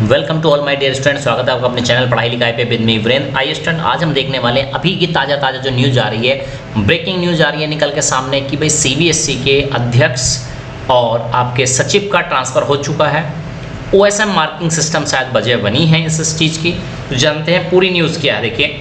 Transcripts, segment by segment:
Welcome to all my dear student. स्वागत है आपका अपने चैनल पढ़ाई लिखाई पे विद मी वीरेंद्र। आइए स्टूडेंट, आज हम देखने वाले हैं अभी की ताज़ा जो न्यूज़ आ रही है, ब्रेकिंग न्यूज़ आ रही है निकल के सामने कि भाई सीबीएसई के अध्यक्ष और आपके सचिव का ट्रांसफ़र हो चुका है। ओएसएम मार्किंग सिस्टम शायद वजह बनी है इस चीज़ की। तो जानते हैं पूरी न्यूज़ क्या है। देखिए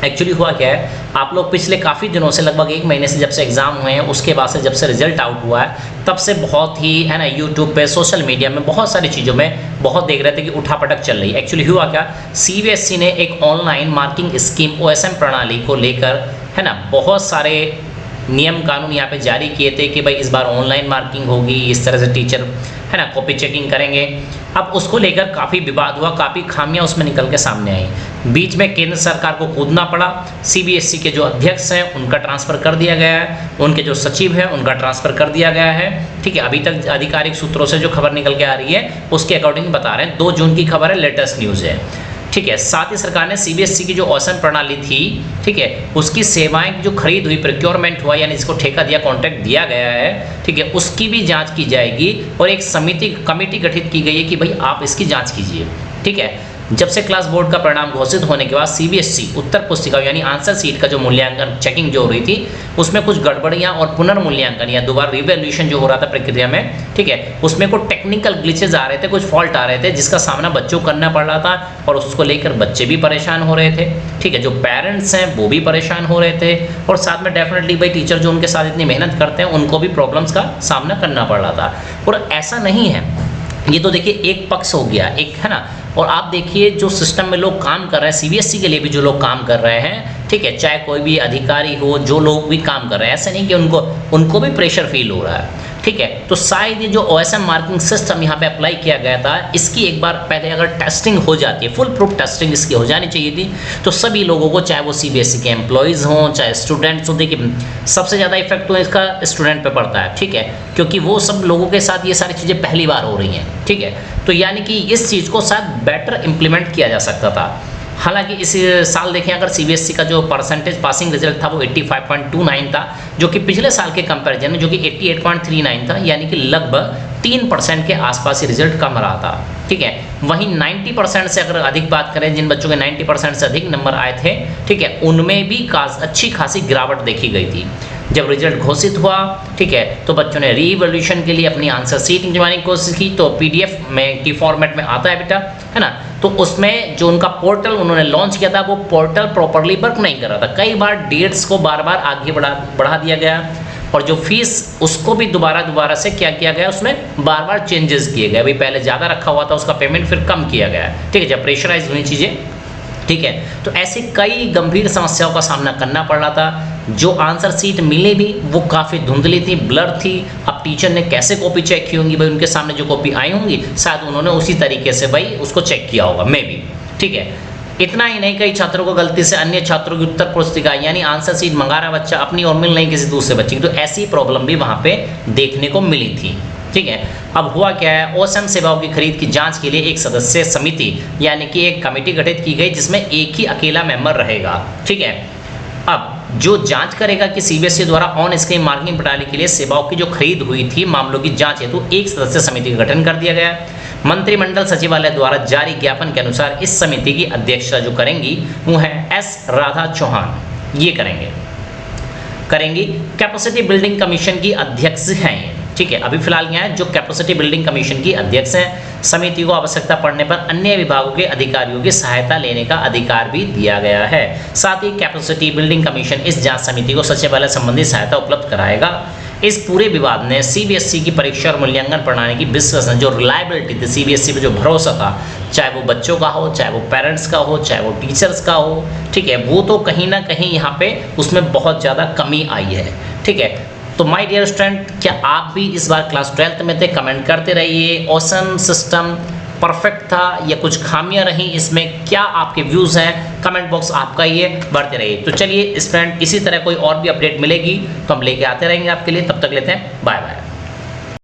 एक्चुअली हुआ क्या है, आप लोग पिछले काफ़ी दिनों से लगभग 1 महीने से जब से एग्ज़ाम हुए हैं, उसके बाद से जब से रिजल्ट आउट हुआ है, तब से बहुत ही है ना यूट्यूब पे, सोशल मीडिया में बहुत सारी चीज़ों में बहुत देख रहे थे कि उठापटक चल रही है। एक्चुअली हुआ क्या, सीबीएसई ने एक ऑनलाइन मार्किंग स्कीम ओएसएम प्रणाली को लेकर है ना बहुत सारे नियम कानून यहाँ पे जारी किए थे कि भाई इस बार ऑनलाइन मार्किंग होगी, इस तरह से टीचर है ना कॉपी चेकिंग करेंगे। अब उसको लेकर काफ़ी विवाद हुआ, काफ़ी खामियां उसमें निकल के सामने आई। बीच में केंद्र सरकार को कूदना पड़ा। सीबीएसई के जो अध्यक्ष हैं उनका ट्रांसफ़र कर दिया गया है, उनके जो सचिव हैं उनका ट्रांसफ़र कर दिया गया है। ठीक है, अभी तक आधिकारिक सूत्रों से जो खबर निकल के आ रही है उसके अकॉर्डिंग बता रहे हैं। 2 जून की खबर है, लेटेस्ट न्यूज़ है। ठीक है, साथ ही सरकार ने सीबीएसई की जो ओएसएम प्रणाली थी, ठीक है, उसकी सेवाएं जो खरीद हुई, प्रोक्योरमेंट हुआ, यानी जिसको ठेका दिया, कॉन्ट्रैक्ट दिया गया है, ठीक है, उसकी भी जांच की जाएगी और एक कमेटी गठित की गई है कि भाई आप इसकी जांच कीजिए। ठीक है, जब से क्लास बोर्ड का परिणाम घोषित होने के बाद सीबीएसई उत्तर पुस्तिका यानी आंसर सीट का जो मूल्यांकन चेकिंग जो हो रही थी, उसमें कुछ गड़बड़ियां और पुनर्मूल्यांकन या दोबारा रिवैल्यूएशन जो हो रहा था प्रक्रिया में, ठीक है, उसमें कुछ टेक्निकल ग्लिचेज आ रहे थे, कुछ फॉल्ट आ रहे थे, जिसका सामना बच्चों को करना पड़ रहा था और उसको लेकर बच्चे भी परेशान हो रहे थे। ठीक है, जो पेरेंट्स हैं वो भी परेशान हो रहे थे और साथ में डेफिनेटली भाई टीचर जो उनके साथ इतनी मेहनत करते हैं उनको भी प्रॉब्लम्स का सामना करना पड़ रहा था। और ऐसा नहीं है, ये तो देखिए एक पक्ष हो गया, एक है ना। और आप देखिए जो सिस्टम में लोग काम कर रहे हैं, सीबीएसई के लिए भी जो लोग काम कर रहे हैं, ठीक है, चाहे कोई भी अधिकारी हो, जो लोग भी काम कर रहे हैं, ऐसा नहीं कि उनको भी प्रेशर फील हो रहा है। ठीक है, तो शायद ये जो ओएसएम मार्किंग सिस्टम यहाँ पे अप्लाई किया गया था, इसकी एक बार पहले अगर टेस्टिंग हो जाती है, फुल प्रूफ टेस्टिंग इसकी हो जानी चाहिए थी, तो सभी लोगों को, चाहे वो सीबीएसई के एम्प्लॉयज़ हों, चाहे स्टूडेंट्स हों, देखिए सबसे ज़्यादा इफेक्ट तो इसका स्टूडेंट पे पड़ता है। ठीक है, क्योंकि वो सब लोगों के साथ ये सारी चीज़ें पहली बार हो रही हैं। ठीक है, तो यानी कि इस चीज़ को शायद बेटर इम्प्लीमेंट किया जा सकता था। हालांकि इस साल देखें अगर सीबीएसई का जो परसेंटेज पासिंग रिजल्ट था वो 85.29 था, जो कि पिछले साल के कंपैरिजन में जो कि 88.39 था, यानी कि लगभग 3% के आसपास ही रिजल्ट कम रहा था। ठीक है, वहीं 90% से अगर अधिक बात करें, जिन बच्चों के 90% से अधिक नंबर आए थे, ठीक है, उनमें भी अच्छी खासी गिरावट देखी गई थी। जब रिजल्ट घोषित हुआ, ठीक है, तो बच्चों ने रीवैल्यूएशन के लिए अपनी आंसर सीट निकलवाने की कोशिश की, तो पीडीएफ में की फॉर्मेट में आता है बेटा, है ना। तो उसमें जो उनका पोर्टल उन्होंने लॉन्च किया था, वो पोर्टल प्रॉपरली वर्क नहीं कर रहा था। कई बार डेट्स को बार बार आगे बढ़ा दिया गया और जो फीस उसको भी दोबारा से क्या किया गया, उसमें बार बार चेंजेस किए गए। भाई पहले ज़्यादा रखा हुआ था उसका पेमेंट, फिर कम किया गया। ठीक है, जब प्रेशराइज हुई चीज़ें, ठीक है, तो ऐसी कई गंभीर समस्याओं का सामना करना पड़ रहा था। जो आंसर सीट मिले भी वो काफ़ी धुंधली थी, ब्लर थी। अब टीचर ने कैसे कॉपी चेक की होंगी, भाई उनके सामने जो कॉपी आई होंगी शायद उन्होंने उसी तरीके से भाई उसको चेक किया होगा, मे बी। ठीक है, इतना ही नहीं, कई छात्रों को गलती से अन्य छात्रों की उत्तर पुस्तिका यानी आंसर सीट मंगा रहा बच्चा अपनी और मिल नहीं किसी दूसरे बच्चे की, तो ऐसी प्रॉब्लम भी वहाँ पे देखने को मिली थी। ठीक है, अब हुआ क्या है, ओएसएम सेवाओं की खरीद की जांच के लिए एक सदस्य समिति यानी कि एक कमेटी गठित की गई, जिसमें एक ही अकेला मेंबर रहेगा। ठीक है, अब जो जांच करेगा कि सीबीएसई द्वारा ऑन स्क्रीन मार्किंग प्रणाली के लिए सेवाओं की जो खरीद हुई थी, मामलों की जांच हेतु एक सदस्य समिति का गठन कर दिया गया है। मंत्रिमंडल सचिवालय द्वारा जारी ज्ञापन के अनुसार इस समिति की अध्यक्षता जो करेंगी वो है एस राधा चौहान। ये करेंगी कैपेसिटी बिल्डिंग कमीशन की अध्यक्ष हैं ये। ठीक है, अभी फिलहाल यहाँ है जो कैपेसिटी बिल्डिंग कमीशन की अध्यक्ष हैं। समिति को आवश्यकता पड़ने पर अन्य विभागों के अधिकारियों की सहायता लेने का अधिकार भी दिया गया है। साथ ही कैपेसिटी बिल्डिंग कमीशन इस जांच समिति को सचिवालय संबंधी सहायता उपलब्ध कराएगा। इस पूरे विवाद ने सीबीएसई की परीक्षा और मूल्यांकन प्रणाली की विश्वसनीयता, जो रिलायबिलिटी थी, सीबीएसई पे जो भरोसा था, चाहे वो बच्चों का हो, चाहे वो पेरेंट्स का हो, चाहे वो टीचर्स का हो, ठीक है, वो तो कहीं ना कहीं यहाँ पे उसमें बहुत ज़्यादा कमी आई है। ठीक है, तो माय डियर स्टूडेंट, क्या आप भी इस बार क्लास 12th में थे? कमेंट करते रहिए। ओएसएम सिस्टम परफेक्ट था या कुछ खामियां रहीं इसमें, क्या आपके व्यूज़ हैं? कमेंट बॉक्स आपका ही है, बढ़ते रहिए। तो चलिए स्टूडेंट, इसी तरह कोई और भी अपडेट मिलेगी तो हम लेके आते रहेंगे आपके लिए। तब तक लेते हैं, बाय बाय।